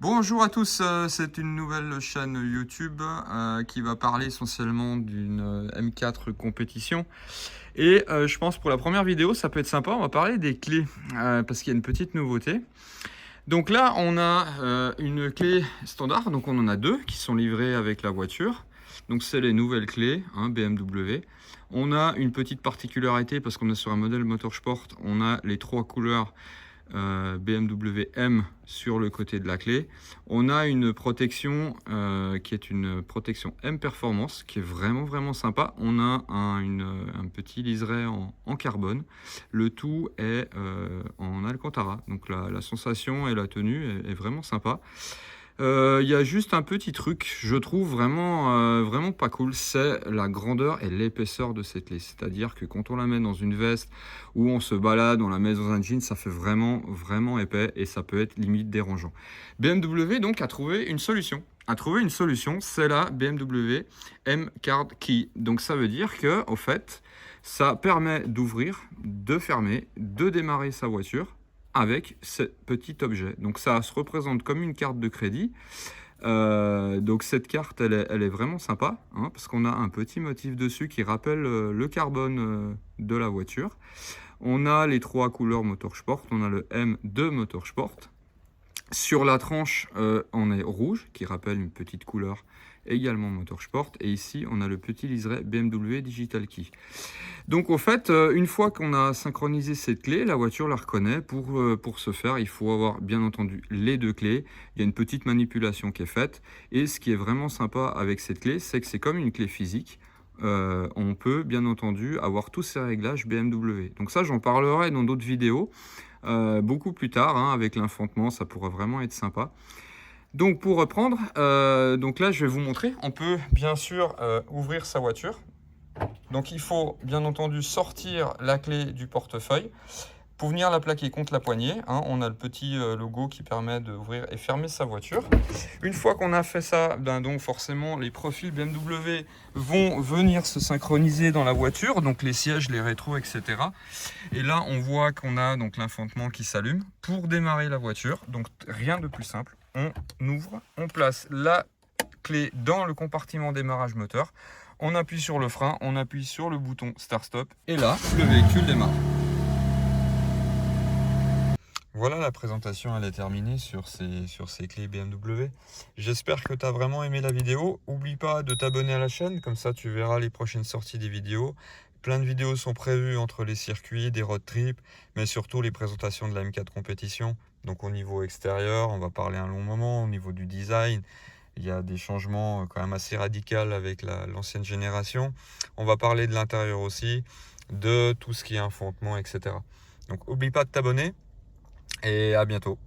Bonjour à tous, c'est une nouvelle chaîne YouTube qui va parler essentiellement d'une M4 compétition. Et je pense pour la première vidéo, ça peut être sympa, on va parler des clés, parce qu'il y a une petite nouveauté. Donc là, on a une clé standard, donc on en a deux qui sont livrées avec la voiture. Donc c'est les nouvelles clés, hein, BMW. On a une petite particularité parce qu'on est sur un modèle Motorsport, on a les trois couleurs BMW M sur le côté de la clé. On a une protection qui est une protection M Performance qui est vraiment sympa. On a un petit liseré en carbone. Le tout est en Alcantara. Donc la sensation et la tenue est vraiment sympa. Il y a juste un petit truc, je trouve vraiment pas cool, c'est la grandeur et l'épaisseur de cette clé. C'est-à-dire que quand on la met dans une veste ou on se balade, on la met dans un jean, ça fait vraiment épais et ça peut être limite dérangeant. BMW donc a trouvé une solution. C'est la BMW M Card Key. Donc ça veut dire que, au fait, ça permet d'ouvrir, de fermer, de démarrer sa voiture avec ce petit objet. Donc ça se représente comme une carte de crédit. Donc cette carte, elle est vraiment sympa, hein, parce qu'on a un petit motif dessus qui rappelle le carbone de la voiture. On a les trois couleurs Motorsport, on a le M de Motorsport. Sur la tranche, on est rouge, qui rappelle une petite couleur également Motorsport. Et ici, on a le petit liseré BMW Digital Key. Donc, au fait, une fois qu'on a synchronisé cette clé, la voiture la reconnaît. Pour ce faire, il faut avoir, bien entendu, les deux clés. Il y a une petite manipulation qui est faite. Et ce qui est vraiment sympa avec cette clé, c'est que c'est comme une clé physique. On peut, bien entendu, avoir tous ces réglages BMW. Donc ça, j'en parlerai dans d'autres vidéos. Beaucoup plus tard, hein, avec l'enfantement, ça pourrait vraiment être sympa. Donc pour reprendre, donc là je vais vous montrer, on peut bien sûr ouvrir sa voiture. Donc il faut bien entendu sortir la clé du portefeuille. Pour venir la plaquer contre la poignée, hein, on a le petit logo qui permet d'ouvrir et fermer sa voiture. Une fois qu'on a fait ça, donc forcément les profils BMW vont venir se synchroniser dans la voiture, donc les sièges, les rétros, etc. Et là on voit qu'on a donc l'infantement qui s'allume pour démarrer la voiture. Donc rien de plus simple, on ouvre, on place la clé dans le compartiment démarrage moteur, on appuie sur le frein, on appuie sur le bouton start-stop et là le véhicule démarre. Voilà, la présentation elle est terminée sur ces clés BMW. J'espère que tu as vraiment aimé la vidéo. N'oublie pas de t'abonner à la chaîne, comme ça tu verras les prochaines sorties des vidéos. Plein de vidéos sont prévues entre les circuits, des road trips, mais surtout les présentations de la M4 compétition. Donc au niveau extérieur, on va parler un long moment. Au niveau du design, il y a des changements quand même assez radicaux avec l'ancienne génération. On va parler de l'intérieur aussi, de tout ce qui est enfantement, etc. Donc n'oublie pas de t'abonner. Et à bientôt.